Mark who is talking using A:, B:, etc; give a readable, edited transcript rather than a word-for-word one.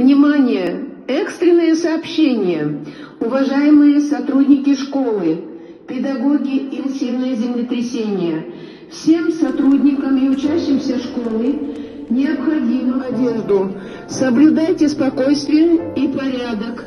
A: Внимание! Экстренное сообщение. Уважаемые сотрудники школы, педагоги и сильное землетрясение. Всем сотрудникам и учащимся школы необходимо одежду. Соблюдайте спокойствие и порядок.